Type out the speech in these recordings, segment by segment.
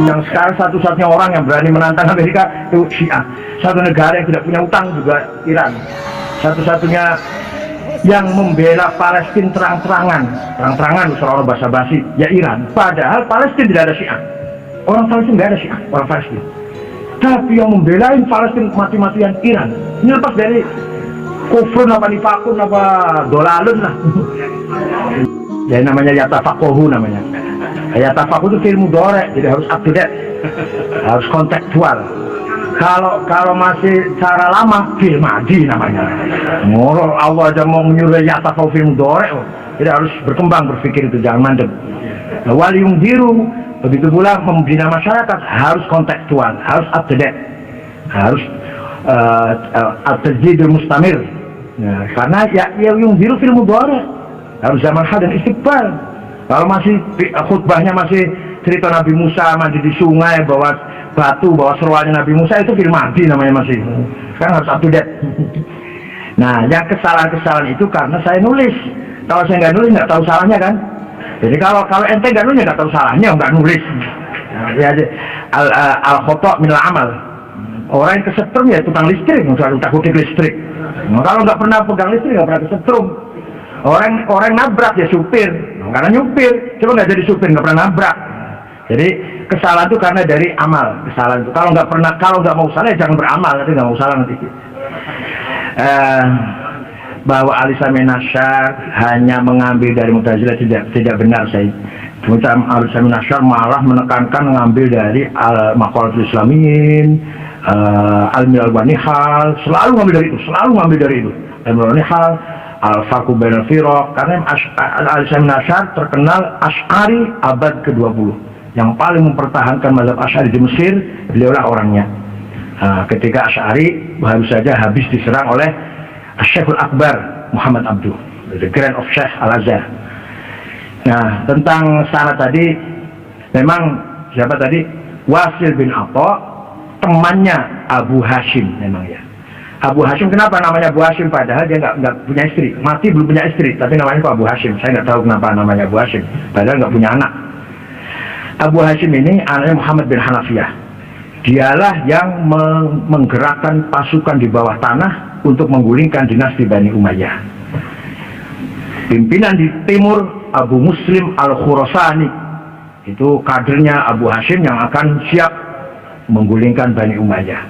Yang sekarang satu-satunya orang yang berani menantang Amerika itu Syiah. Satu negara yang tidak punya utang juga Iran. Satu-satunya yang membela Palestina terang-terangan seolah-olah basa-basi ya Iran. Padahal Palestina tidak ada Syiah. Orang Palestina tidak ada Syiah, orang Palestina. Tapi yang membelain Palestina mati-matian Iran. Ini lepas dari kufrun apa nifakun apa dolalun lah. Jadi namanya yatafakohu namanya. Yatafakohu itu ilmu dorek, jadi harus up to date, harus kontekstual. Kalau masih cara lama, film madi namanya. Ngorol Allah aja mau menyuruh yatafakohu film dorek, jadi harus berkembang berpikir itu, jangan mandek. Nah, waliung biru, begitu pula membina masyarakat harus kontekstual, harus up to date, harus at-tajdidul mustamir. Nah, karena ya yang biru film dorek harus zaman hal dan istiqbal. Kalau masih khutbahnya masih cerita Nabi Musa mandi di sungai bawa batu, bawa seruannya Nabi Musa, itu film madi namanya masih. Sekarang harus up to date. Nah, yang kesalahan-kesalahan itu karena saya nulis. Kalau saya nggak nulis nggak tahu salahnya kan. Jadi kalau ente nggak nulis nggak tahu salahnya nggak nulis. Nah, ya, al-khoto' minal amal. Orang yang kesetrum ya tukang listrik, nggak takut listrik. Nah, kalau nggak pernah pegang listrik nggak pernah kesetrum. Orang nabrak ya supir, karena nyupir, coba nggak jadi supir nggak pernah nabrak. Jadi kesalahan itu karena dari amal, kesalahan itu. Kalau nggak mau salah ya jangan beramal, nanti nggak mau salah nanti. Bahwa Ali Samin Asy'ar hanya mengambil dari Mu'tazilah tidak benar saya. Kemudian Ali Samin Asy'ar malah menekankan mengambil dari Maqalatul Islamiyin, Al-Milal wa Nihal, selalu ngambil dari itu. Al-Milal wa Nihal, Al-Farqu Bainal Firaq, karena Ali Samin Asy'ar terkenal Asy'ari abad ke-20 yang paling mempertahankan mazhab Asy'ari di Mesir, beliaulah orangnya. Ketika Asy'ari baru saja habis diserang oleh Syekhul Akbar Muhammad Abduh, the Grand of Sheikh Al-Azhar. Nah, tentang syarat tadi, memang siapa tadi? Wasil bin Atha, temannya Abu Hashim memang ya. Abu Hashim, kenapa namanya Abu Hashim? Padahal dia nggak punya istri, mati belum punya istri, tapi namanya kok Abu Hashim. Saya nggak tahu kenapa namanya Abu Hashim, padahal nggak punya anak. Abu Hashim ini anaknya Muhammad bin Hanafiyah. Dialah yang menggerakkan pasukan di bawah tanah untuk menggulingkan dinasti Bani Umayyah. Pimpinan di timur Abu Muslim Al-Khurasani, itu kadernya Abu Hashim yang akan siap menggulingkan Bani Umayyah.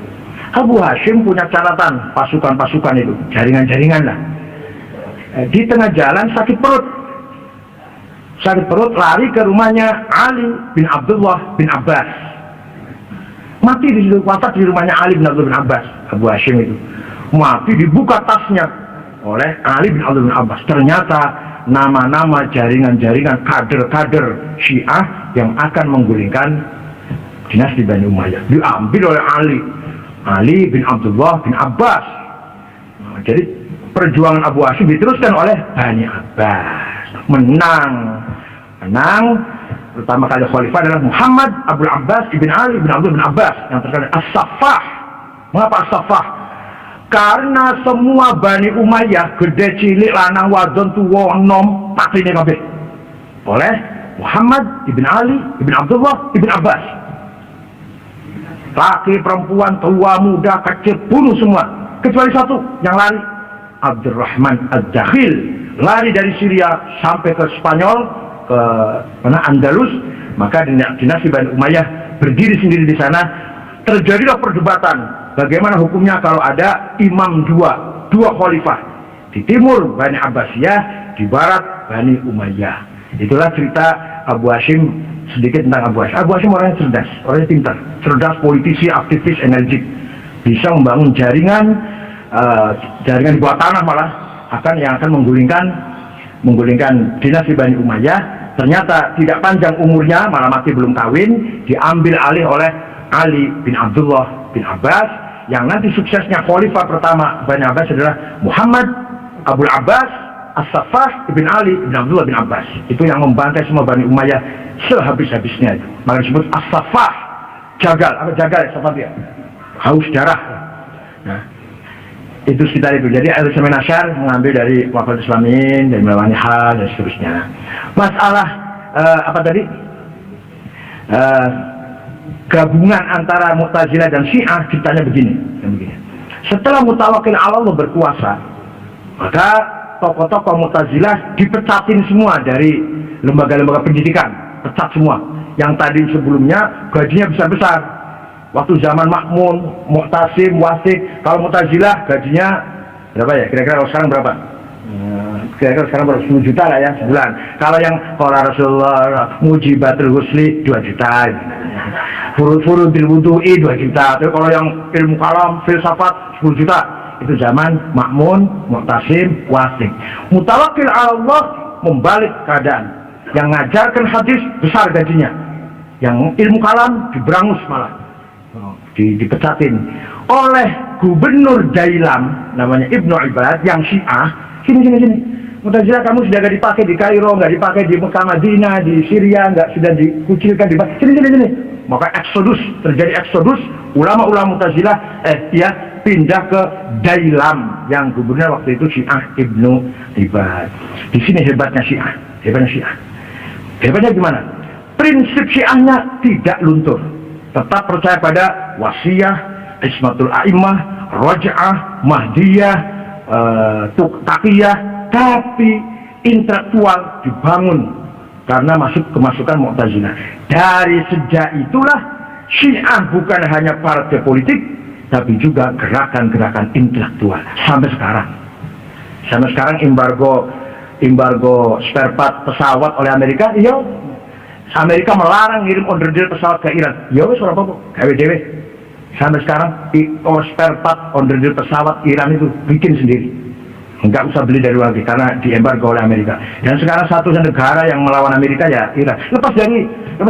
Abu Hashim punya catatan pasukan-pasukan itu, jaringan-jaringan lah. Di tengah jalan sakit perut, lari ke rumahnya Ali bin Abdullah bin Abbas. Mati di situ, wafat di rumahnya Ali bin Abdullah bin Abbas. Abu Hashim itu mati, dibuka tasnya oleh Ali bin Abdullah bin Abbas. Ternyata nama-nama jaringan-jaringan kader-kader Syiah yang akan menggulingkan dinasti Bani Umayyah diambil oleh Ali bin Abdullah bin Abbas. Nah, jadi perjuangan Abu Hashim diteruskan oleh Bani Abbas. Menang. Pertama kali khalifah adalah Muhammad Abdul Abbas ibn Ali bin Abdullah bin Abbas yang terkenal As-Saffah. Mengapa As-Saffah? Karena semua Bani Umayyah, gede cilik lanang wadon tuwa enom patine kabeh oleh Muhammad ibn Ali ibn Abdullah ibn Abbas. Laki, perempuan, tua, muda, kecil, bunuh semua. Kecuali satu yang lari, Abdurrahman Ad-Dakhil. Lari dari Syria sampai ke Spanyol, ke Andalus. Maka dinasti Bani Umayyah berdiri sendiri di sana. Terjadilah perdebatan. Bagaimana hukumnya kalau ada imam dua khalifah. Di timur Bani Abbasiyah, di barat Bani Umayyah. Itulah cerita Abu Hashim. Sedikit tentang Abu Hashim. Abu Hashim orangnya cerdas, orangnya pintar, cerdas, politisi, aktivis, energik, bisa membangun jaringan di bawah tanah malah yang akan menggulingkan dinasti Bani Umayyah. Ternyata tidak panjang umurnya, malah mati belum kawin, diambil alih oleh Ali bin Abdullah bin Abbas, yang nanti suksesnya khalifah pertama Bani Abbas adalah Muhammad Abdul Abbas As-Saffah ibn Ali ibn Abdullah bin Abbas. Itu yang membantai semua Bani Umayyah sehabis-habisnya itu. Maka disebut As-Saffah. Jagal ya Saffah dia? Haus darah. Nah, itu sekitar itu. Jadi Ali Samin Asy'ar mengambil dari Maqalatul Islamiyin, dari Milal wa Nihal dan seterusnya. Masalah apa tadi? gabungan antara Mu'tazilah dan Syiah ceritanya begini. Setelah Mutawakkil 'ala Allah berkuasa, maka tokoh-tokoh Mu'tazilah dipecatin semua dari lembaga-lembaga pendidikan, pecat semua. Yang tadi sebelumnya gajinya besar-besar. Waktu zaman Ma'mun, Mu'tasim, Wasik, kalau Mu'tazilah gajinya berapa ya? Kira-kira kalau sekarang berapa? Kira-kira sekarang baru 10 juta lah ya sebulan. Kalau yang qala Rasulullah mujibatul husli 2 juta. Furudil wudu'i 2 juta. Tapi kalau yang ilmu kalam, filsafat 10 juta. Itu zaman Ma'mun, Mu'tasim, Wasik. Mutawakkil 'ala Allah membalik keadaan. Yang ngajarkan hadis besar gajinya. Yang ilmu kalam diberangus malah. Dipecatin oleh gubernur Dailam namanya Ibnu Ibad yang Syiah. Sini. Mu'tazilah kamu sudah gak dipakai di Kairo, gak dipakai di Mekah Madinah, di Syria, sudah dikucilkan di sini. Maka terjadi eksodus ulama-ulama Mu'tazilah pindah ke Dailam yang gubernur waktu itu Syiah Ibnu Ibad. Di sini hebatnya Syiah. Hebatnya gimana? Prinsip Syiahnya tidak luntur. Tetap percaya pada wasiyah, ismatul a'immah, raj'ah, mahdiyah, taqiyah, tapi intelektual dibangun karena kemasukan Mu'tazilah. Dari sejak itulah Syiah bukan hanya partai politik, tapi juga gerakan-gerakan intelektual sampai sekarang. Embargo spare part pesawat oleh Amerika, Amerika melarang ngirim order pesawat ke Iran. Ya wes ora apa-apa, gawe dhewe. Sampai sekarang spare part order pesawat Iran itu bikin sendiri. Enggak usah beli dari luar negeri karena diembargo oleh Amerika. Dan sekarang satu negara yang melawan Amerika ya Iran. Lepas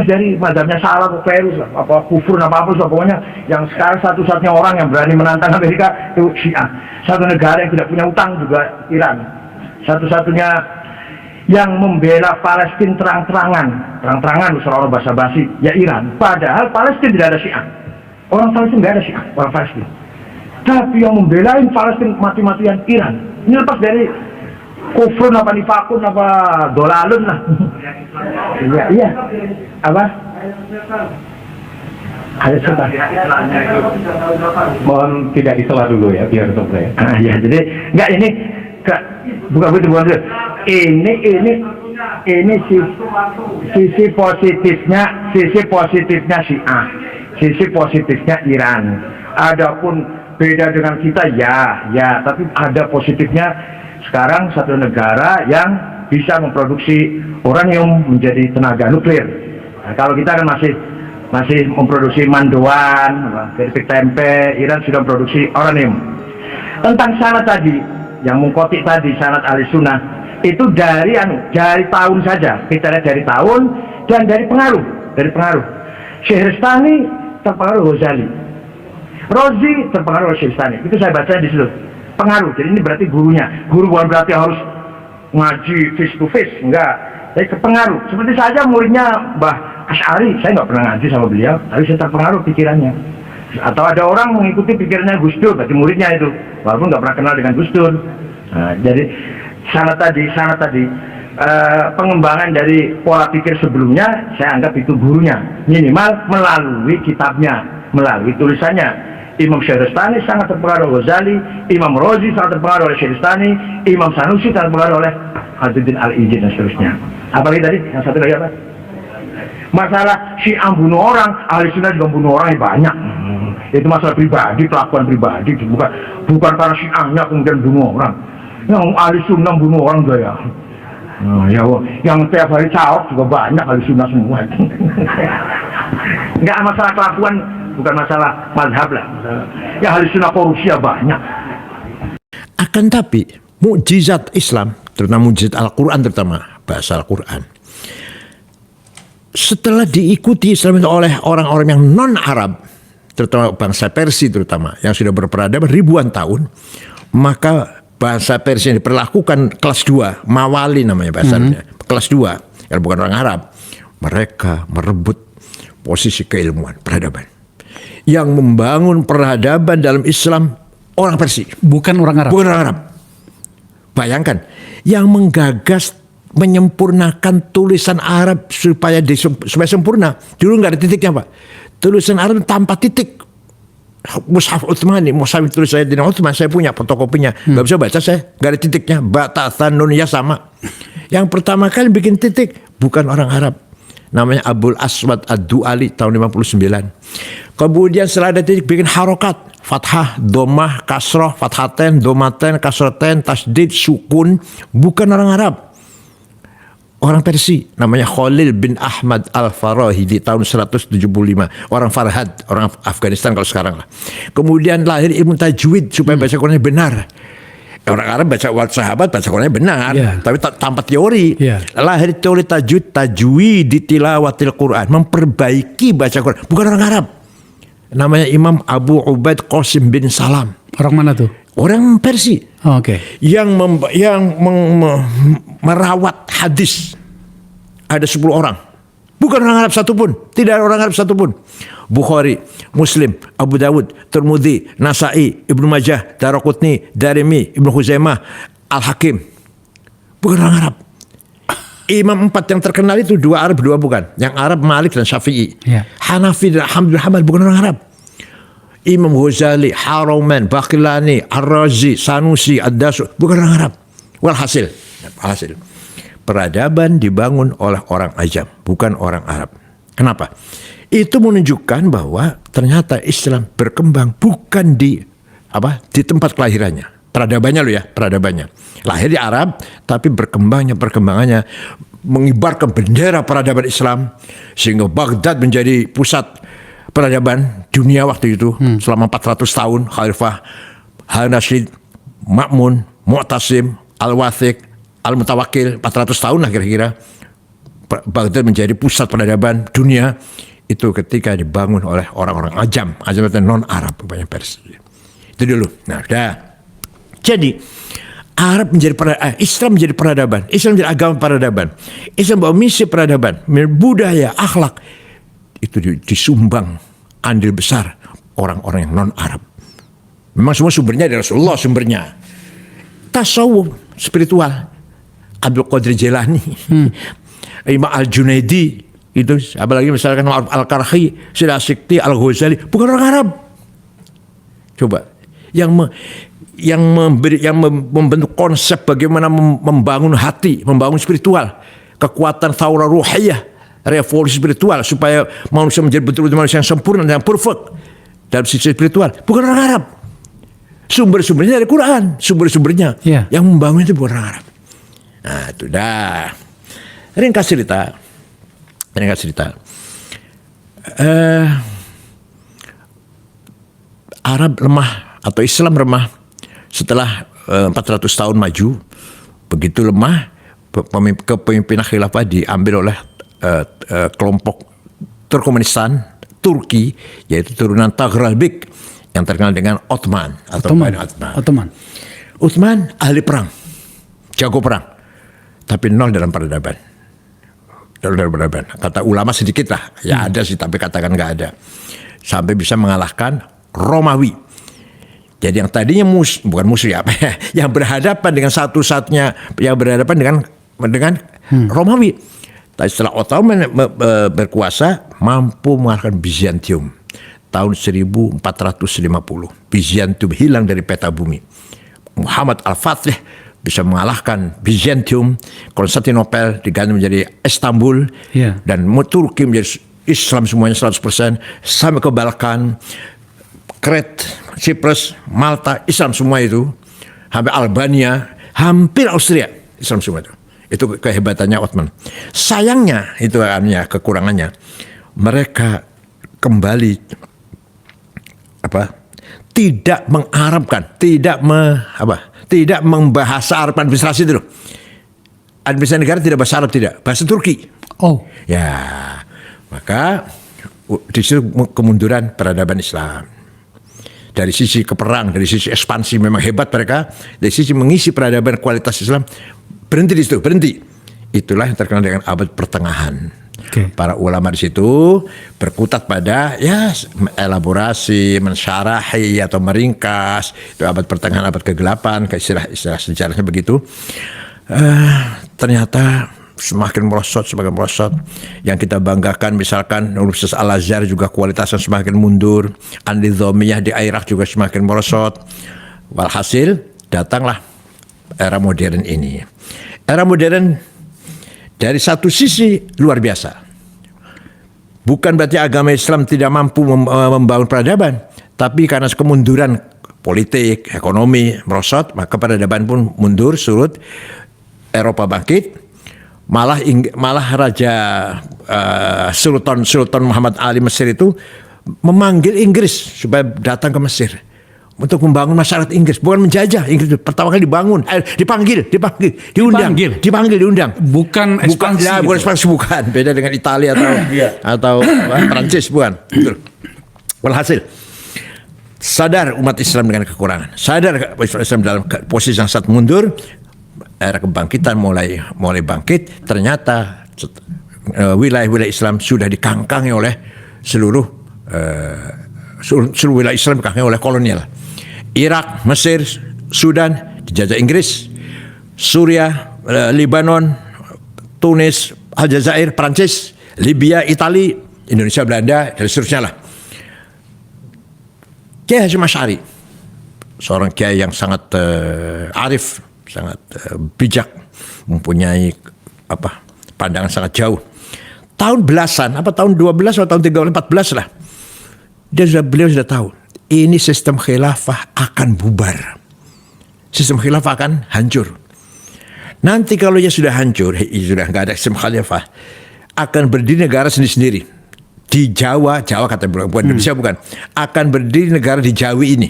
dari mazhabnya salah atau virus apa kufur apa pokoknya yang sekarang satu-satunya orang yang berani menantang Amerika itu Syiah. Satu negara yang tidak punya utang juga Iran. Satu-satunya yang membela Palestina terang-terangan seolah bahasa basi ya Iran. Padahal Palestina tidak ada Syiah. Orang Palestina tidak ada Syiah, orang Palestina. Tapi yang membelain Palestina mati-matian Iran. Ini lepas dari kufrun apa nifakun apa dolalun lah. Iya. Apa? Ada sebentar. Mohon tidak disela dulu ya biar untuk saya. Ya jadi enggak ini bukan begitu. Ini sisi positifnya Syiah, sisi positifnya Iran. Adapun beda dengan kita ya, tapi ada positifnya. Sekarang satu negara yang bisa memproduksi uranium menjadi tenaga nuklir. Nah, kalau kita kan masih memproduksi mandoan, keripik tempe. Iran sudah memproduksi uranium. Tentang sanad tadi, yang mengkotik tadi sanad ahli sunnah itu dari tahun saja. Kita lihat dari tahun dan dari pengaruh. Syehristani terpengaruh Ghazali. Rozi terpengaruh oleh Syehristani. Itu saya baca di situ. Pengaruh. Jadi ini berarti gurunya. Guru bukan berarti harus ngaji face to face, enggak. Tapi kepengaruh. Seperti saja muridnya Mbah Asy'ari, saya nggak pernah ngaji sama beliau, tapi saya terpengaruh pikirannya. Atau ada orang mengikuti pikirannya Gus Dur, berarti muridnya itu, walaupun nggak pernah kenal dengan Gus Dur. Nah, jadi sanad tadi pengembangan dari pola pikir sebelumnya, saya anggap itu gurunya. Minimal melalui kitabnya, melalui tulisannya. Imam Syehristani sangat terpengaruh Ghazali, Imam Rozi sangat terpengaruh oleh Syehristani, Imam Sanusi sangat terpengaruh oleh Khadruddin Al-Ijid dan seterusnya. Apalagi tadi, yang satu lagi apa? Masalah Syiah bunuh orang, ahli sunnah juga bunuh orang yang banyak. Itu masalah pribadi, kelakuan pribadi, bukan karena Syiahnya kemudian bunuh orang. Yang ahli sunnah bunuh orang juga ya. Yang tiap hari caok juga banyak ahli sunnah semua. Enggak masalah kelakuan, bukan masalah mazhab lah. Ya ahli sunnah korupsi ya banyak. Akan tapi mukjizat Islam, terutama mukjizat Al-Quran, terutama bahasa Al-Quran, setelah diikuti Islam itu oleh orang-orang yang non-Arab, terutama bangsa Persia terutama, yang sudah berperadaban ribuan tahun, maka bahasa Persia yang diperlakukan kelas 2, mawali namanya bahasanya, kelas 2, yang bukan orang Arab. Mereka merebut posisi keilmuan, peradaban. Yang membangun peradaban dalam Islam orang Persia. Bukan orang Arab. Bukan orang Arab. Bayangkan, yang menggagas menyempurnakan tulisan Arab supaya sempurna. Dulu nggak ada titiknya, Pak. Tulisan Arab tanpa titik. Mushaf Utsmani, mushaf tulis saya di Utsman, saya punya fotokopinya. Nggak bisa baca saya, nggak ada titiknya. Batasan nunia sama. Yang pertama kali bikin titik bukan orang Arab. Namanya Abul Aswad Ad-Du'ali tahun 59. Kemudian setelah ada titik bikin harokat. Fathah, domah, kasroh, fathaten, domaten, kasroten, tasdid, sukun. Bukan orang Arab. Orang Persia. Namanya Khalil bin Ahmad Al-Farahidi tahun 175. Orang Farhad. Orang Afghanistan kalau sekarang lah. Kemudian lahir ilmu tajwid supaya baca Qurannya benar. Orang Arab baca sahabat baca Qurannya benar, tapi tanpa teori. Lahir teori tajwid di tilawatil Quran, memperbaiki baca Quran. Bukan orang Arab. Namanya Imam Abu Ubaid Qasim bin Salam. Orang mana tuh? Orang Persia. Oh, oke. Yang merawat hadis ada 10 orang. Bukan orang Arab satupun. Tidak ada orang Arab satupun. Bukhari, Muslim, Abu Dawud, Tirmidzi, Nasai, Ibnu Majah, Daraqutni, Darimi, Ibnu Huzaimah, Al-Hakim. Bukan orang Arab. Imam 4 yang terkenal itu 2 Arab, 2 bukan. Yang Arab Malik dan Syafi'i. Hanafi dan Ahmad bin Hanbal bukan orang Arab. Imam Ghazali, Haramain, Baqillani, Ar-Razi, Sanusi, Ad-Dasu bukan orang Arab. Walhasil, peradaban dibangun oleh orang ajam, bukan orang Arab. Kenapa? Itu menunjukkan bahwa ternyata Islam berkembang bukan di tempat kelahirannya. Peradabannya peradabannya. Lahir di Arab, tapi perkembangannya mengibarkan bendera peradaban Islam sehingga Baghdad menjadi pusat peradaban dunia waktu itu selama 400 tahun. Khalifah Al-Rashid, Ma'mun, Mu'tasim, Al-Wathiq, Al-Mutawakkil, 400 tahun lah kira-kira. Baghdad menjadi pusat peradaban dunia. Itu ketika dibangun oleh orang-orang ajam itu non-Arab, banyak Persia. Itu dulu. Nah, jadi Arab menjadi Islam menjadi peradaban, Islam menjadi agama peradaban, Islam bawa misi peradaban, budaya, akhlak itu disumbang andil besar orang-orang yang non-Arab. Memang semua sumbernya dari Rasulullah sumbernya. Tasawuf spiritual, Abdul Qadir Jilani, Imam Al-Junaidi. Itu apalagi misalkan Al-Karhi, Syed Asyikti, Al-Ghazali, bukan orang Arab. Coba yang membentuk konsep bagaimana membangun hati, membangun spiritual, kekuatan thawra ruhiyah, revolusi spiritual supaya manusia menjadi betul-betul manusia yang sempurna dan perfect dalam sisi spiritual, bukan orang Arab. Sumber-sumbernya dari Quran, sumber-sumbernya yang membangun itu bukan orang Arab. Nah, itu dah. Ringkas cerita. Arab lemah atau Islam lemah setelah 400 tahun maju. Begitu lemah, kepemimpinan khilafah diambil oleh kelompok Turkmenistan, Turki, yaitu turunan Taghralbek yang terkenal dengan Ottoman. Utsman ahli perang, jago perang, tapi nol dalam peradaban. Kata ulama sedikit lah, ada sih tapi katakan nggak ada. Sampai bisa mengalahkan Romawi. Jadi yang tadinya bukan musuh yang berhadapan dengan satu-satunya yang berhadapan dengan Romawi. Tapi setelah Ottoman berkuasa mampu mengalahkan Bizantium tahun 1450. Bizantium hilang dari peta bumi. Muhammad Al-Fatih bisa mengalahkan Bizantium, Konstantinopel diganti menjadi Istanbul, dan Turki menjadi Islam semuanya 100%, sampai ke Balkan, Crete, Cyprus, Malta, Islam semua itu, hampir Albania, hampir Austria, Islam semua itu. Itu kehebatannya Ottoman. Sayangnya itu kekurangannya, mereka kembali tidak mengarabkan, tidak membahasa Arab administrasi itu loh. Administrasi negara tidak bahasa Arab, tidak bahasa Turki. Maka di situ kemunduran peradaban Islam. Dari sisi keperang, dari sisi ekspansi memang hebat mereka. Dari sisi mengisi peradaban kualitas Islam, berhenti di situ, berhenti. Itulah yang terkenal dengan abad pertengahan. Para ulama di situ berkutat pada elaborasi, mensyarahi atau meringkas. Itu abad pertengahan, abad ke-8, istilah sejarahnya begitu. ternyata semakin merosot. Yang kita banggakan misalkan Universitas Al-Azhar juga kualitasnya semakin mundur. An-Nizamiyah di Irak juga semakin merosot. Walhasil datanglah era modern ini. Era modern dari satu sisi luar biasa. Bukan berarti agama Islam tidak mampu membangun peradaban, tapi karena kemunduran politik, ekonomi merosot, maka peradaban pun mundur, surut. Eropa bangkit, malah Raja Sultan Muhammad Ali Mesir itu memanggil Inggris supaya datang ke Mesir untuk membangun masyarakat Inggris, bukan menjajah. Inggris itu pertama kali dipanggil, diundang. Bukan ekspansi. Bukan ekspansi, bukan. Beda dengan Italia atau Prancis, bukan. Walhasil, sadar umat Islam dengan kekurangan, sadar Islam dalam posisi yang sangat mundur. Era kebangkitan mulai bangkit. Ternyata wilayah-wilayah Islam sudah dikangkangi oleh seluruh wilayah Islam dikangkangi oleh kolonial. Irak, Mesir, Sudan dijajah Inggris, Suriah, Lebanon, Tunis, Aljazair, Prancis, Libya, Italia, Indonesia, Belanda, dan seterusnya lah. Kiai Hasyim Asy'ari, seorang kiai yang sangat arif, sangat bijak, mempunyai pandangan sangat jauh. Tahun belasan, tahun 12 atau tahun 13, 14 lah, beliau sudah tahu ini sistem khilafah akan bubar, sistem khilafah akan hancur. Nanti kalau ya sudah hancur, sudah nggak ada sistem khilafah, akan berdiri negara sendiri-sendiri di Jawa kata bukan Indonesia, bukan, akan berdiri negara di Jawi ini.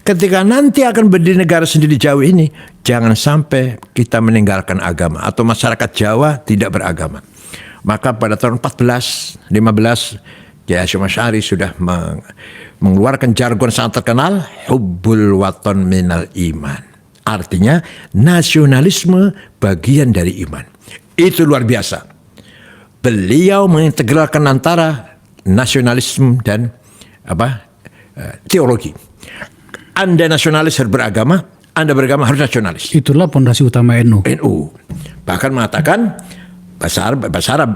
Ketika nanti akan berdiri negara sendiri di Jawa ini, jangan sampai kita meninggalkan agama atau masyarakat Jawa tidak beragama. Maka pada tahun 14, 15, Kiai Hasyim Asy'ari sudah mengeluarkan jargon sangat terkenal, hubbul waton minal iman. Artinya nasionalisme bagian dari iman. Itu luar biasa. Beliau mengintegralkan antara nasionalisme dan teologi. Anda nasionalis harus beragama, Anda beragama harus nasionalis. Itulah pondasi utama NU. Bahkan mengatakan bahasa Arab,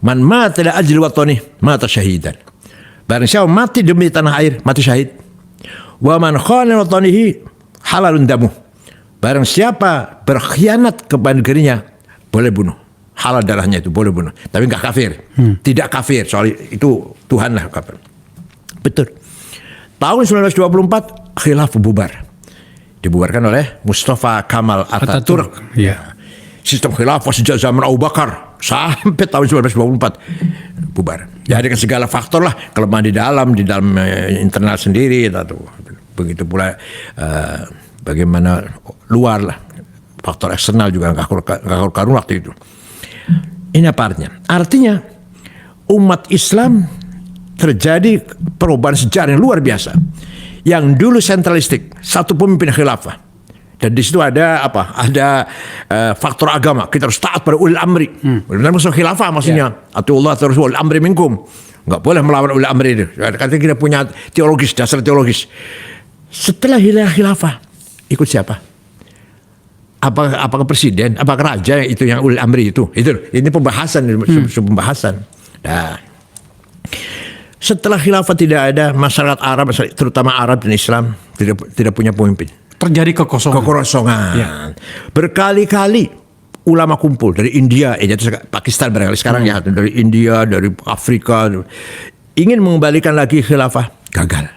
man mata la ajli watani mata syahidan. Barang siapa mati demi tanah air, mati syahid. Wa man khana watanihi halalun damuh. Barang siapa berkhianat kepada negerinya, boleh bunuh. Halal darahnya itu, boleh bunuh. Tapi enggak kafir. Tidak kafir, soal itu Tuhan lah kafir. Betul. Tahun 1924 khilafah bubar. Dibubarkan oleh Mustafa Kamal Ataturk. Ya. Sistem khilafah sejak zaman Abu Bakar sampai tahun 1924 bubar. Ya, dengan segala faktor lah, kelemahan di dalam internal sendiri, atau begitu pula bagaimana luar lah, faktor eksternal juga nggak karu waktu itu. Ini apa artinya? Artinya umat Islam terjadi perubahan sejarah yang luar biasa. Yang dulu sentralistik, satu pemimpin khilafah. Dan di situ ada faktor agama. Kita harus taat pada ulil amri. Benar maksud khilafah maksudnya. Atiullah terus ulil amri minkum. Enggak boleh melawan ulil amri itu. Katanya kita punya teologis, dasar teologis. Setelah hilang khilafah, ikut siapa? Apakah presiden, apakah raja itu yang ulil amri itu? Ini pembahasan, pembahasan. Nah, setelah khilafah tidak ada, masyarakat Arab, terutama Arab dan Islam tidak punya pemimpin. Terjadi kekosongan. Ya. Berkali-kali ulama kumpul dari India, Pakistan barangkali sekarang ya, dari India, dari Afrika, ingin mengembalikan lagi khilafah, gagal.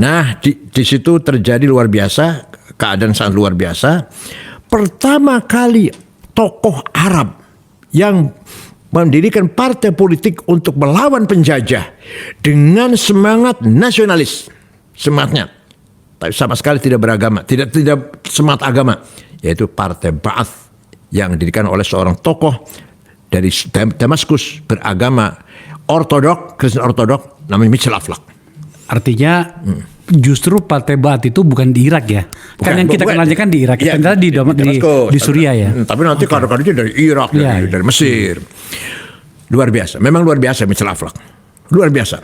Nah, di situ terjadi luar biasa, keadaan sangat luar biasa. Pertama kali tokoh Arab yang mendirikan partai politik untuk melawan penjajah dengan semangat nasionalis, semangatnya, tapi sama sekali tidak beragama, tidak semangat agama, yaitu Partai Ba'ath yang didirikan oleh seorang tokoh dari Damaskus beragama ortodok, Kristen ortodok, namanya Mitchell Aflaq. Artinya justru Partai Ba'ath itu bukan di Irak ya? Kan yang kita kenalnya kan di Irak, ya, di Suriah ya. Tapi nanti kader-kadernya dari Irak, dari Mesir. Luar biasa, memang luar biasa Mitchell Aflaq. Luar biasa.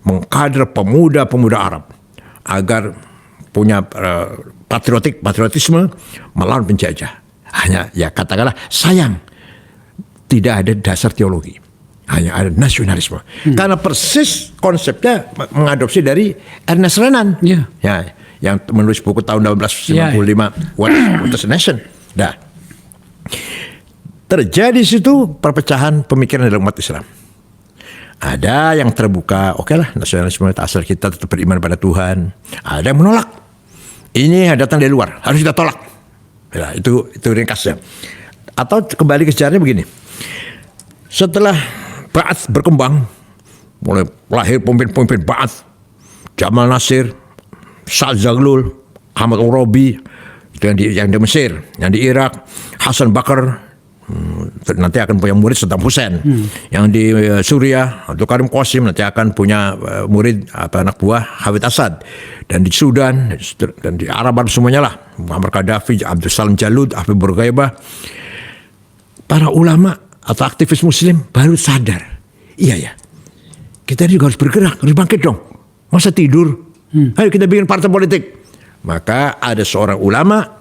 Mengkader pemuda-pemuda Arab agar punya patriotisme melawan penjajah. Hanya ya katakanlah sayang tidak ada dasar teologi, hanya ada nasionalisme. Karena persis konsepnya mengadopsi dari Ernest Renan, Ya. ya, yang menulis buku tahun 1895 What is a Nation. Nah, terjadi situ perpecahan pemikiran dalam umat Islam. Ada yang terbuka, oke lah nasionalisme asal kita tetap beriman pada Tuhan. Ada yang menolak. Ini yang datang dari luar, harus kita tolak. Ya, itu ringkasnya. Atau kembali ke sejarahnya begini. Setelah Ba'ath berkembang, mulai lahir pemimpin-pemimpin Ba'ath, Jamal Nasir, Sa'ad Zaglul, Ahmad Urabi, itu yang di Mesir, yang di Irak, Hasan Bakar, nanti akan punya murid Saddam Hussein, yang di Suriah Abdul Karim Qasim nanti akan punya murid anak buah Hafid Asad, dan di Sudan dan di Arab semuanya lah, Muammar Gaddafi, Abdul Salam Jalud, Habib Bourguiba. Para ulama atau aktivis Muslim baru sadar, iya ya, kita juga harus bergerak, harus bangkit dong, masa tidur? Ayo kita bikin partai politik. Maka ada seorang ulama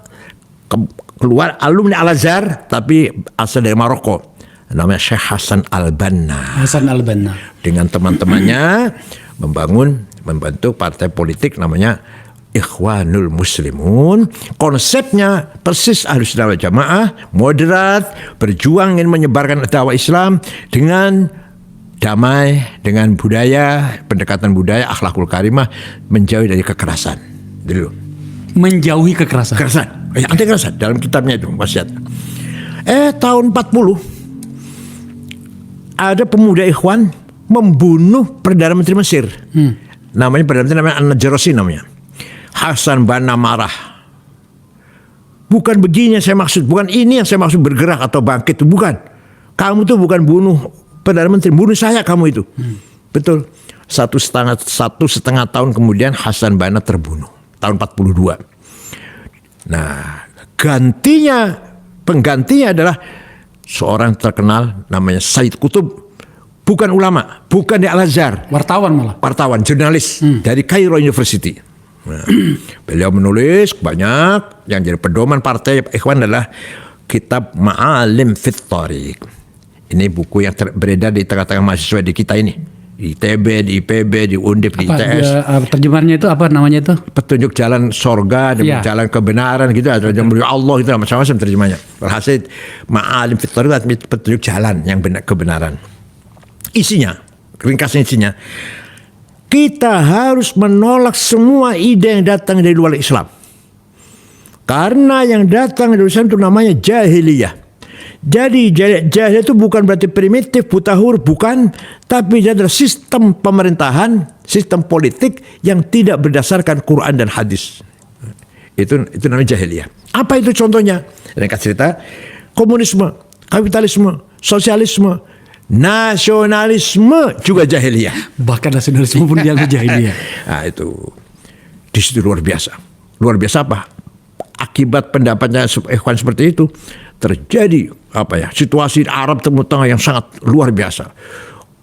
keluar, alumni Al-Azhar tapi asal dari Maroko, namanya Syekh Hasan Al-Banna. Hasan Al-Banna Dengan teman-temannya membentuk partai politik namanya Ikhwanul Muslimun. Konsepnya persis Ahlussunnah wal Jamaah, moderat, berjuang ingin menyebarkan dakwah Islam dengan damai, dengan budaya, pendekatan budaya, akhlakul karimah, menjauhi dari kekerasan. Dulu. menjauhi kekerasan. Anti kekerasan dalam kitabnya itu wasiat. Tahun 40 ada pemuda Ikhwan membunuh Perdana Menteri Mesir. Namanya Perdana Menteri namanya An-Najrasi namanya. Hasan Banna marah. Bukan begini yang saya maksud, bukan ini yang saya maksud bergerak atau bangkit, bukan. Kamu tuh bukan bunuh Perdana Menteri, bunuh saya kamu itu. Betul. Satu setengah tahun kemudian Hasan Banna terbunuh tahun 42. Nah, penggantinya adalah seorang terkenal namanya Said Qutb, bukan ulama, bukan di Al-Azhar, wartawan, jurnalis dari Cairo University. Nah, beliau menulis banyak, yang jadi pedoman partai Ikhwan adalah kitab Ma'alim fit Thariq. Ini buku yang beredar di tengah-tengah mahasiswa di kita ini, di ITB, di IPB, di Undip, di ITS. Terjemahannya itu apa namanya itu? Petunjuk jalan sorga, jalan kebenaran gitu, ada yang Allah gitu, macam-macam terjemahnya. Berhasil Ma'alim fit Thariq, petunjuk jalan yang kebenaran. Isinya, ringkasnya isinya, kita harus menolak semua ide yang datang dari luar Islam. Karena yang datang dari Islam itu namanya jahiliyah. Jadi jahiliyah itu bukan berarti primitif, buta huruf, bukan. Tapi dia adalah sistem pemerintahan, sistem politik yang tidak berdasarkan Quran dan hadis. Itu namanya jahiliyah. Apa itu contohnya? Ringkas cerita, komunisme, kapitalisme, sosialisme, nasionalisme juga jahiliyah. Bahkan nasionalisme pun dianggap jahiliyah. Nah, itu di situ luar biasa. Luar biasa apa? Akibat pendapatnya Ikhwan seperti itu, terjadi situasi Arab Timur Tengah yang sangat luar biasa.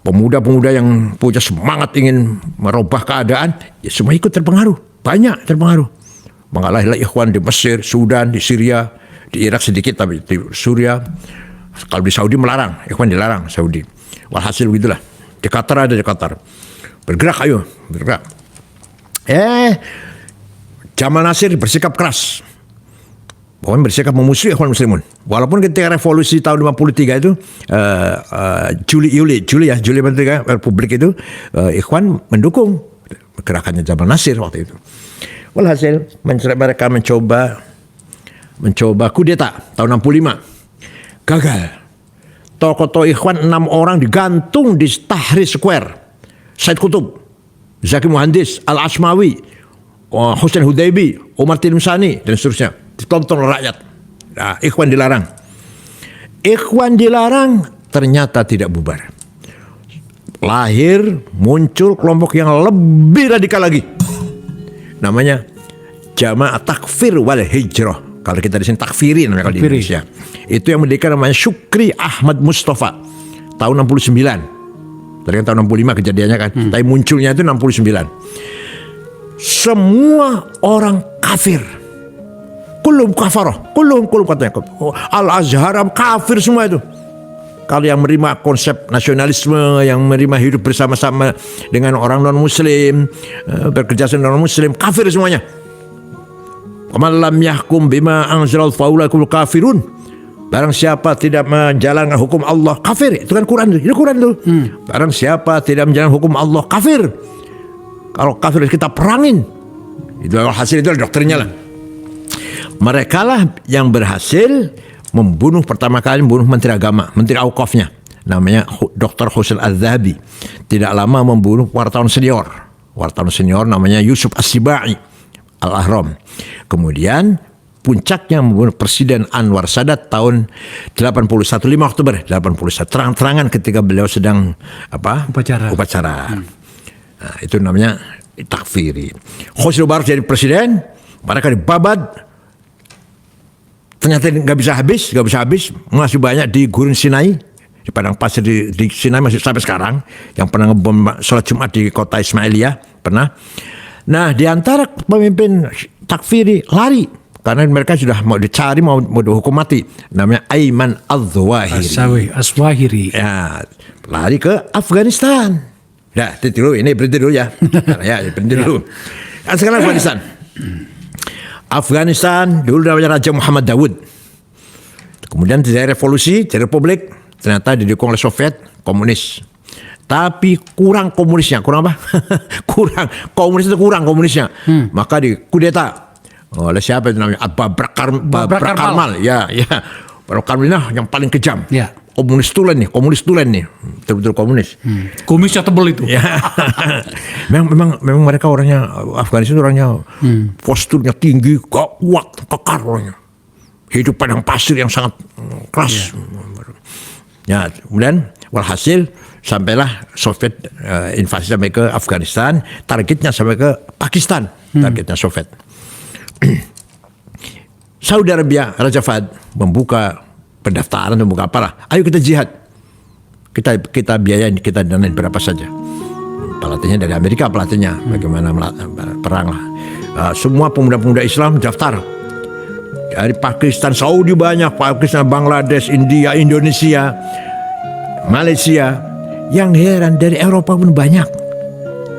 Pemuda-pemuda yang punya semangat ingin merubah keadaan, ya semua ikut terpengaruh. Banyak terpengaruh. Mengalahlah Ikhwan di Mesir, Sudan, di Syria, di Irak sedikit, tapi di Suriah. Kalau di Saudi melarang, Ikhwan dilarang Saudi. Walhasil begitulah. Di Qatar ada di Qatar. Bergerak, ayo, bergerak. Jamal Nasir bersikap keras. Pokoknya bersikap memusuhi Ikhwan Muslimun. Walaupun ketika revolusi tahun 53 itu, Juli Republik itu, Ikhwan mendukung gerakannya Jamal Nasir waktu itu. Walhasil mereka mencoba kudeta tahun 65. Gagal. Tokoh-tokoh Ikhwan 6 orang digantung di Tahrir Square. Said Qutb, Zaki Muhandis, Al-Asmawi, Hussein Hudaybi, Umar Tilmisani, dan seterusnya. Ditonton oleh rakyat. Nah, Ikhwan dilarang. Ternyata tidak bubar. Lahir, muncul kelompok yang lebih radikal lagi. Namanya Jamaah Takfir wal Hijrah. Kalau kita di sini takfiri namanya kalau di Indonesia. Itu yang mendirikan namanya Syukri Ahmad Mustafa tahun 69. Tadi kan tahun 65 kejadiannya kan. Tapi munculnya itu 69. semua orang kafir. Kulum kafarah, kulum katanya. Al-Azhar kafir semua itu. Kalau yang menerima konsep nasionalisme, yang menerima hidup bersama-sama dengan orang non-muslim, bekerja sama non-muslim, kafir semuanya. Man lam yahkum bima anzalal faulaikul kafirun. Barang siapa tidak menjalankan hukum Allah, kafir. Itu kan Quran itu. Quran itu. Barang siapa tidak menjalankan hukum Allah, kafir. Kalau kafir kita perangin. Itu hasil itu doktrinnya lah. Mereka lah yang berhasil membunuh pertama kali Menteri Agama, Menteri Auqafnya, namanya Dr. Husain Al-Zahabi. Tidak lama membunuh wartawan senior namanya Yusuf As-Sibai Al-Ahram. Kemudian puncaknya membunuh Presiden Anwar Sadat tahun 81, 5 Oktober 81, terang-terangan ketika beliau sedang upacara. Nah, itu namanya takfiri. Hosni Mubarak jadi presiden, mereka dibabat. Ternyata nggak bisa habis, masih banyak di Gurun Sinai, di padang pasir di Sinai masih sampai sekarang. Yang pernah ngebom sholat Jumat di kota Ismailiyah pernah. Nah, di antara pemimpin takfiri lari karena mereka sudah mau dicari, mau dihukum mati. Namanya Ayman Al-Zawahiri. Ya, lari ke Afghanistan. Ya, berhenti dulu ya. Berhenti dulu. Sekarang Afghanistan. Afghanistan dulu namanya Raja Muhammad Daud. Kemudian terjadi revolusi, terjadi republik, ternyata didukung oleh Soviet, komunis. Tapi kurang komunisnya, kurang apa? kurang komunisnya. Maka dikudeta oleh siapa itu namanya? Babrak Karmal. Ya. Babrak Karmal yang paling kejam. Ya. Komunis tulen nih, betul-betul komunis. Kumisnya tebel itu. Ya. memang mereka orangnya Afghanistan orangnya posturnya tinggi, kuat, kekar orangnya. Hidup padang pasir yang sangat keras. Ya, kemudian walhasil sampailah Soviet invasi sampai ke Afghanistan, targetnya sampai ke Pakistan, targetnya Soviet. Saudi Arabia, Raja Fahd membuka pendaftaran, membuka apalah. Ayo kita jihad. Kita biayain, kita danain berapa saja. Pelatihnya dari Amerika, pelatihnya bagaimana perang lah. Semua pemuda-pemuda Islam daftar. Dari Pakistan, Saudi banyak, Pakistan, Bangladesh, India, Indonesia, Malaysia. Yang heran dari Eropa pun banyak.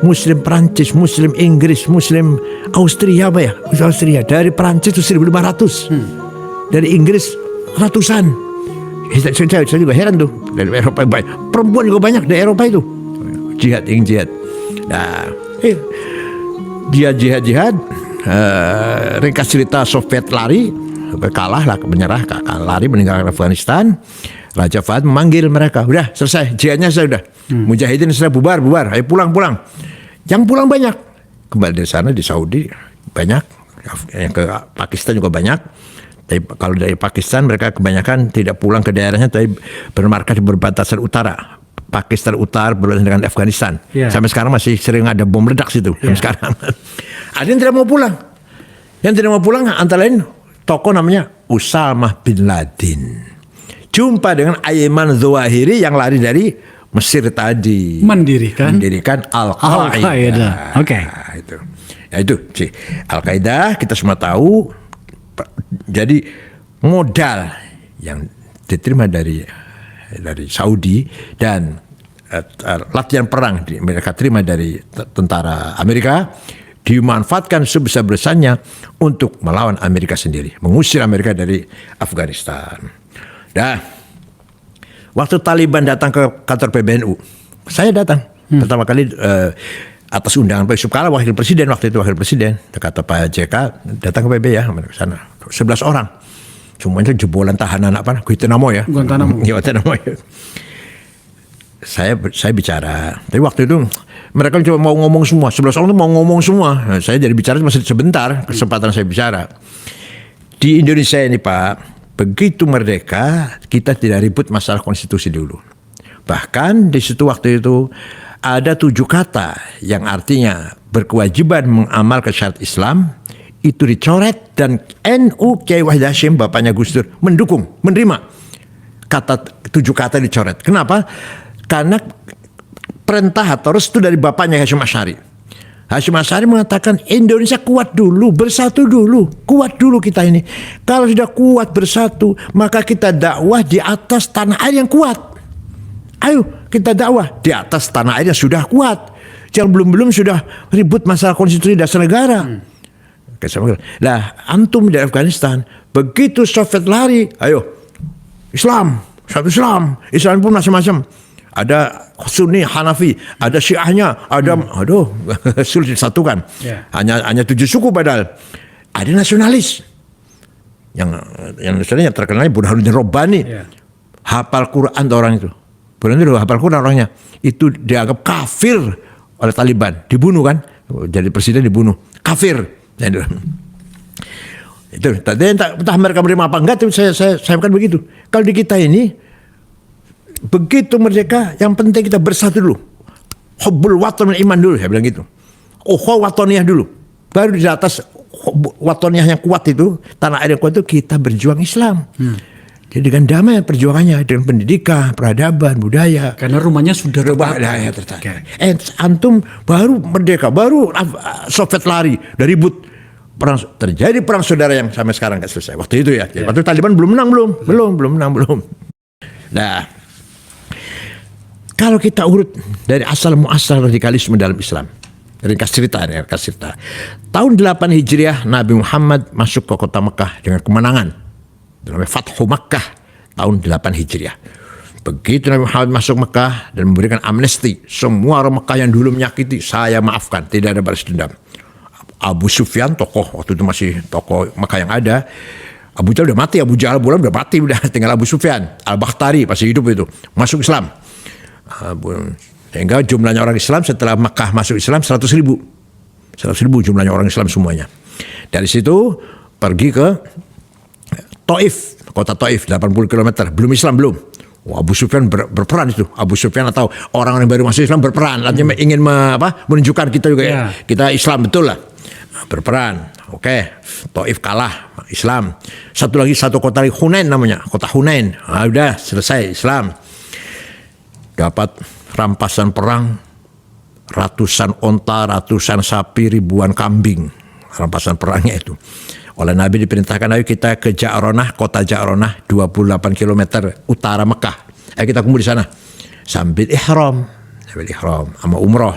Muslim Prancis, Muslim Inggris, Muslim Austria Austria. Dari Prancis itu 1.500. Dari Inggris ratusan. Saya juga heran tuh, dari Eropa banyak. Perempuan juga banyak dari Eropa itu. Ingin jihad. Nah, jihad. Ringkas cerita, Soviet lari, kalah lah, menyerah, lari meninggalkan Afghanistan. Raja Fahd memanggil mereka, udah selesai, jihadnya sudah. Mujahidin sudah bubar, ayo pulang. Yang pulang banyak. Kembali dari sana di Saudi banyak, yang ke Pakistan juga banyak. Tapi kalau dari Pakistan mereka kebanyakan tidak pulang ke daerahnya, tapi bermarkas di perbatasan utara. Pakistan utara berbatasan dengan Afghanistan. Yeah. Sampai sekarang masih sering ada bom ledak situ. Sampai sekarang. Ada yang tidak mau pulang. Yang tidak mau pulang antara lain tokoh namanya Usamah bin Laden. Jumpa dengan Ayman Zawahiri yang lari dari Mesir tadi. Mendirikan Al-Qaeda. Oke. Itu sih. Al-Qaeda kita semua tahu. Jadi modal yang diterima dari Saudi dan latihan perang mereka terima dari tentara Amerika dimanfaatkan sebesar-besarnya untuk melawan Amerika sendiri, mengusir Amerika dari Afghanistan. Dah, waktu Taliban datang ke kantor PBNU, saya datang pertama kali atas undangan Pak Yusuf Kala, wakil presiden waktu itu, kata Pak JK datang ke PB ya, ke sana 11 orang, semuanya jebolan tahanan Guantanamo ya. Guantanamo ya. Saya bicara, tapi waktu itu mereka cuma mau ngomong semua, 11 orang itu mau ngomong semua. Nah, saya jadi bicara masih sebentar, kesempatan saya bicara. Di Indonesia ini Pak, begitu merdeka, kita tidak ribut masalah konstitusi dulu. Bahkan di situ waktu itu ada 7 kata yang artinya berkewajiban mengamalkan syariat Islam, itu dicoret dan NU Kiai Wahid Hasyim, bapaknya Gus Dur, mendukung, menerima. 7 kata dicoret. Kenapa? Karena perintah atau restu dari bapaknya Hasyim Asy'ari. Hasyim Asy'ari mengatakan Indonesia kuat dulu, bersatu dulu, kuat dulu kita ini. Kalau sudah kuat bersatu, maka kita dakwah di atas tanah air yang kuat. Ayo kita dakwah di atas tanah air yang sudah kuat. Jangan belum sudah ribut masalah konstitusi dasar negara. Lah antum di Afghanistan, begitu Soviet lari, ayo Islam, satu Islam pun macam-macam. Ada Sunni, Hanafi, ada Syiahnya, ada sulit disatukan. Hanya 7 suku padahal. Ada nasionalis. Yang terkenalnya Burhanuddin Rabbani. Hafal Quran orang itu. Burhanuddin hafal Quran orangnya. Itu dianggap kafir oleh Taliban, dibunuh kan? Jadi presiden dibunuh. Kafir. Itu tadi entah mereka menerima apa enggak, tapi saya kan begitu. Kalau di kita ini begitu merdeka, yang penting kita bersatu dulu. Hubbul watan iman dulu, saya bilang gitu. Ukhuwah wataniyah dulu. Baru di atas wataniyah yang kuat itu, tanah air yang kuat itu, kita berjuang Islam. Jadi dengan damai perjuangannya, dengan pendidikan, peradaban, budaya. Karena rumahnya sudah Antum baru merdeka, baru Soviet lari dari ribut. Terjadi perang saudara yang sampai sekarang nggak selesai. Waktu itu ya. Waktu Taliban belum menang. Nah, kalau kita urut dari asal muasal radikalisme dalam Islam, ringkas cerita. Tahun 8 Hijriah Nabi Muhammad masuk ke kota Mekah dengan kemenangan. Namanya Fathu Makkah tahun 8 Hijriah. Begitu Nabi Muhammad masuk Mekah dan memberikan amnesti, semua orang Mekah yang dulu menyakiti, saya maafkan, tidak ada balas dendam. Abu Sufyan, tokoh waktu itu masih tokoh Mekah yang ada. Abu Jahal udah mati, Abu Jahal udah mati, udah tinggal Abu Sufyan. Al-Bakhtari masih hidup itu, masuk Islam. Sehingga jumlahnya orang Islam setelah Mekah masuk Islam 100.000 jumlahnya orang Islam semuanya. Dari situ pergi ke Taif, kota Taif 80 km, belum Islam belum. Abu Sufyan berperan itu. Abu Sufyan atau orang yang baru masuk Islam berperan, artinya ingin menunjukkan kita juga kita Islam betul lah. Berperan. Oke. Taif kalah Islam. Satu kota lagi Hunain namanya, kota Hunain. Udah selesai Islam. Dapat rampasan perang, ratusan onta, ratusan sapi, ribuan kambing. Rampasan perangnya itu. Oleh Nabi diperintahkan, ayo kita ke Ja'ronah, kota Ja'ronah 28 km utara Mekah. Ayo kita kumpul di sana. Sambil ihram sama umroh.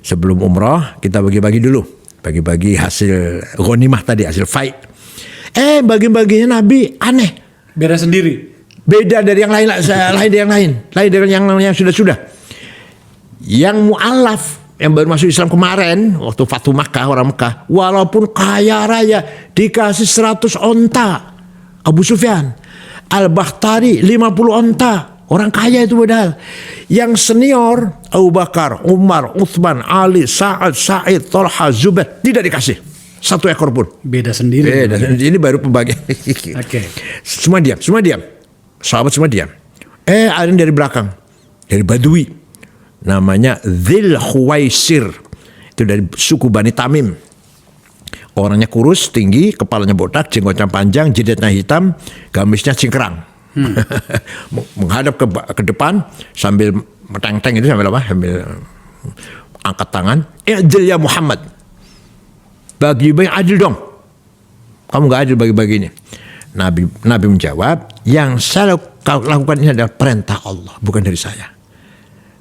Sebelum umroh kita bagi-bagi dulu. Bagi-bagi hasil ghanimah tadi, hasil fight. Bagi-baginya Nabi aneh. Beda sendiri. Beda dari yang lain, lain dari yang sudah-sudah. Yang mu'alaf yang baru masuk Islam kemarin waktu Fathu Makkah, orang Mekah, walaupun kaya raya dikasih 100 onta Abu Sufyan. Al-Bakhtari 50 onta, orang kaya itu padahal. Yang senior Abu Bakar, Umar, Uthman, Ali, Sa'ad, Sa'id, Talha, Zubair tidak dikasih 1 ekor pun. Beda sendiri. Ini baru pembagian. Oke. Semua diam. Sahabat semua diam. Ada yang dari belakang, dari Badui. Namanya Dzil Khuwaisir, itu dari suku Bani Tamim. Orangnya kurus, tinggi, kepalanya botak, jenggotnya panjang, jidatnya hitam, gamisnya cingkrang. Menghadap ke depan sambil meteng-teng itu, sambil angkat tangan. I'dil ya Muhammad, bagi-bagi adil dong. Kamu gak adil bagi-bagi ini. Nabi menjawab, yang saya lakukan ini adalah perintah Allah, bukan dari saya.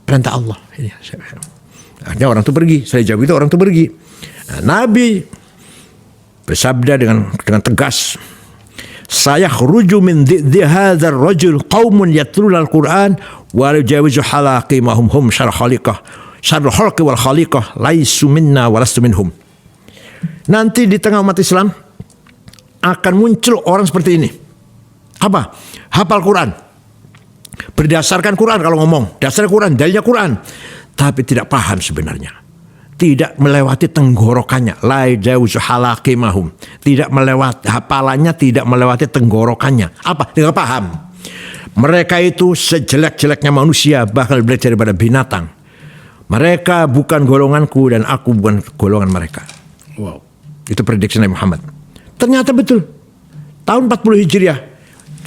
Perintah Allah. Akhirnya orang itu pergi. Saya jawab itu, orang itu pergi. Nabi bersabda dengan tegas, saya khruju min dhidhi hadzal rajul qaumun yatluna al-Qur'an wa la yajawizu halaqimahum hum syarh khaliqah syarh khalqi wal khaliqah laisu minna wa lastu minhum. Nanti di tengah umat Islam akan muncul orang seperti ini. Apa? Hafal Quran. Berdasarkan Quran kalau ngomong, dasar Quran, dalilnya Quran, tapi tidak paham sebenarnya, tidak melewati tenggorokannya, la jauzu halaqimahum, tidak melewati hafalannya, tidak melewati tenggorokannya. Apa? Tidak paham. Mereka itu sejelek-jeleknya manusia, bahkan lebih jelek daripada binatang. Mereka bukan golonganku dan aku bukan golongan mereka. Wow. Itu prediksi Nabi Muhammad. Ternyata betul. Tahun 40 Hijriah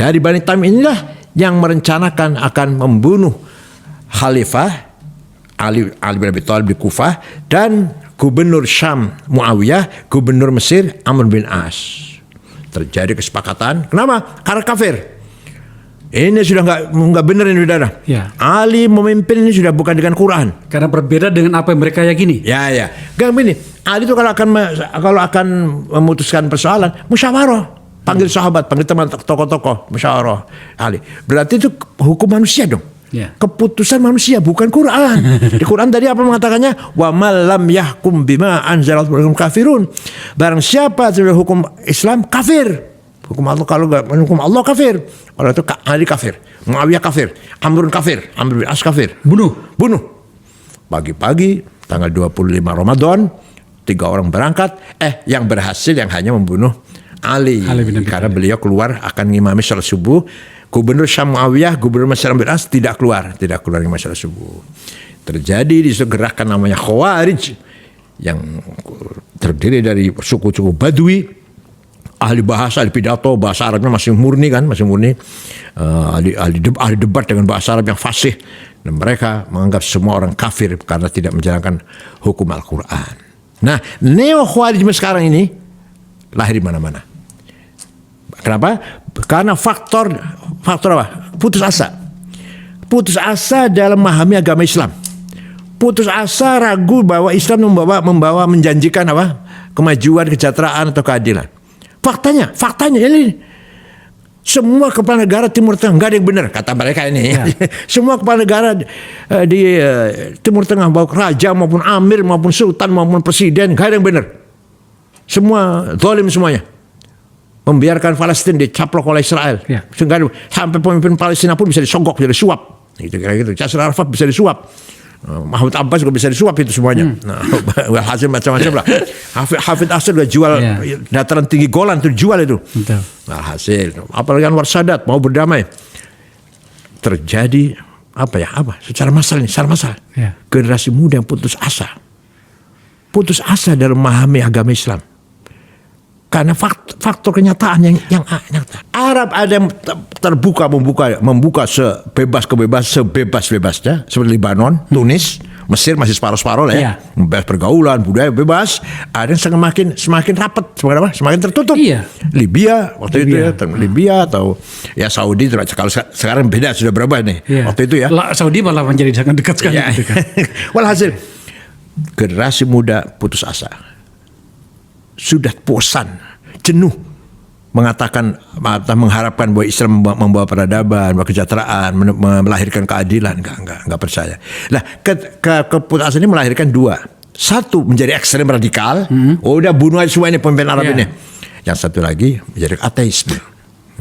dari Bani Tamim inilah yang merencanakan akan membunuh Khalifah Ali bin Abi Thalib di Kufah dan gubernur Syam Muawiyah, gubernur Mesir Amr bin As. Terjadi kesepakatan. Kenapa? Karena kafir. Ini sudah nggak benar ini, saudara. Ya. Ali memimpin ini sudah bukan dengan Quran. Karena berbeda dengan apa yang mereka yakini. Ya. Gak begini. Ali itu kalau akan memutuskan persoalan, musyawarah. Panggil sahabat, panggil teman tokoh-tokoh, musyawarah. Ali. Berarti itu hukum manusia dong. Ya. Keputusan manusia bukan Quran. Di Quran tadi apa mengatakannya? Wa man lam yahkum bima anzalallahu kafirun. Barang siapa tidak hukum Islam kafir. Hukum Allah, kalau enggak hukum Allah kafir. Kalau itu Ali kafir, Muawiyah kafir, Amr bin As kafir. Bunuh. Pagi-pagi tanggal 25 Ramadan 3 orang berangkat, yang berhasil yang hanya membunuh Ali karena beliau keluar akan ngimami salat subuh. Gubernur Syam Muawiyah, gubernur Mesir Amr bin As tidak keluar ngimami salat subuh. Terjadi di situ gerakan namanya Khawarij yang terdiri dari suku-suku Badui. Ahli bahasa, ahli pidato, bahasa Arabnya masih murni. Ahli debat dengan bahasa Arab yang fasih. Dan mereka menganggap semua orang kafir karena tidak menjalankan hukum Al-Quran. Nah, neo-Khawarijme sekarang ini lahir di mana-mana. Kenapa? Karena faktor apa? Putus asa. Putus asa dalam memahami agama Islam. Putus asa ragu bahwa Islam membawa menjanjikan apa? Kemajuan, kesejahteraan atau keadilan. Faktanya ini semua kepala negara Timur Tengah nggak ada yang benar kata mereka ini. Ya. Semua kepala negara di Timur Tengah, baik raja maupun amir maupun sultan maupun presiden, nggak ada yang benar. Semua zalim semuanya. Membiarkan Palestina dicaplok oleh Israel. Ya. Sampai pemimpin Palestina pun bisa disogok, bisa disuap. Gitu. Yasser Arafat bisa disuap. Mahmud Abbas juga bisa disuap itu semuanya. Nah, hasil macam-macam lah. Hafid Asad udah jual dataran tinggi Golan, itu jual itu. Nah, hasil. Apalagi Anwar Sadat mau berdamai. Terjadi secara masalah. Ya. Generasi muda yang putus asa dalam memahami agama Islam. Karena faktor kenyataan yang nyata. Arab ada yang membuka sebebas-bebasnya seperti Lebanon, Tunis, Mesir masih separuh-separuh lah ya. Bebas pergaulan, budaya bebas. Ada yang semakin rapat, semakin tertutup. Iya. Libya waktu itu ya, Libya atau ya Saudi. Kalau sekarang beda, sudah berubah nih. Iya. Waktu itu ya. Saudi malah menjadi sangat dekat sekali. Ya. Gitu kan. Walhasil generasi muda putus asa. Sudah bosan, jenuh mengharapkan bahwa Islam membawa peradaban, membawa kesejahteraan, melahirkan keadilan. Enggak percaya. Nah, keputusan ini melahirkan dua. Satu menjadi ekstrem radikal, udah bunuh aja semua ini pemimpin Arab ini. Yang satu lagi menjadi ateisme.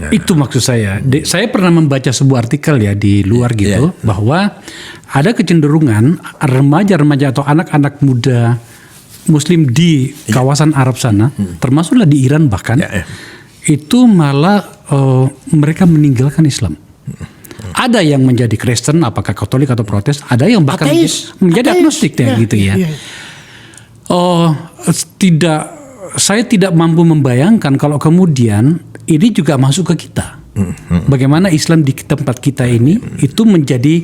Nah. Itu maksud saya. Saya pernah membaca sebuah artikel ya di luar gitu, bahwa ada kecenderungan remaja-remaja atau anak-anak muda Muslim di kawasan Arab sana, termasuklah di Iran bahkan, itu malah mereka meninggalkan Islam. Ada yang menjadi Kristen, apakah Katolik atau Protes, ada yang bahkan menjadi agnostik gitu ya. Saya tidak mampu membayangkan kalau kemudian ini juga masuk ke kita. Bagaimana Islam di tempat kita ini itu menjadi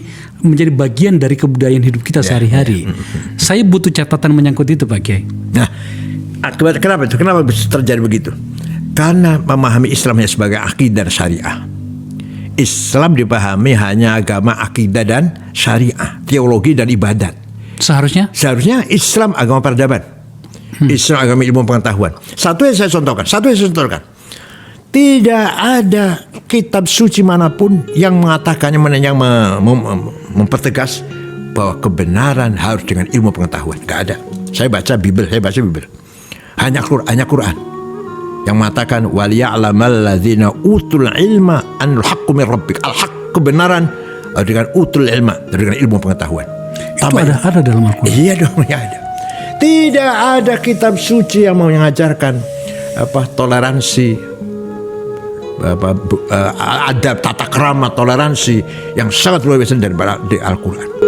bagian dari kebudayaan hidup kita sehari-hari. Saya butuh catatan menyangkut itu, Pak Kiai. Nah, kenapa itu? Kenapa bisa terjadi begitu? Karena memahami Islamnya sebagai akidah dan syariah. Islam dipahami hanya agama akidah dan syariah, teologi dan ibadat. Seharusnya Islam agama peradaban. Islam agama ilmu pengetahuan. Satu yang saya contohkan. Tidak ada kitab suci manapun yang mengatakannya, yang mempertegas bahwa kebenaran harus dengan ilmu pengetahuan. Gak ada. Saya baca Bible. Hanya Quran yang mengatakan waliya'lamal ladzina utul ilma anil haqqu min rabbik. Al-haq, kebenaran dengan utul ilma, dengan ilmu pengetahuan. Itu ada dalam Al-Quran. Iya dong, ya ada. Tidak ada kitab suci yang mau mengajarkan toleransi, adab, tata krama, toleransi yang sangat luar biasa dari Al-Quran.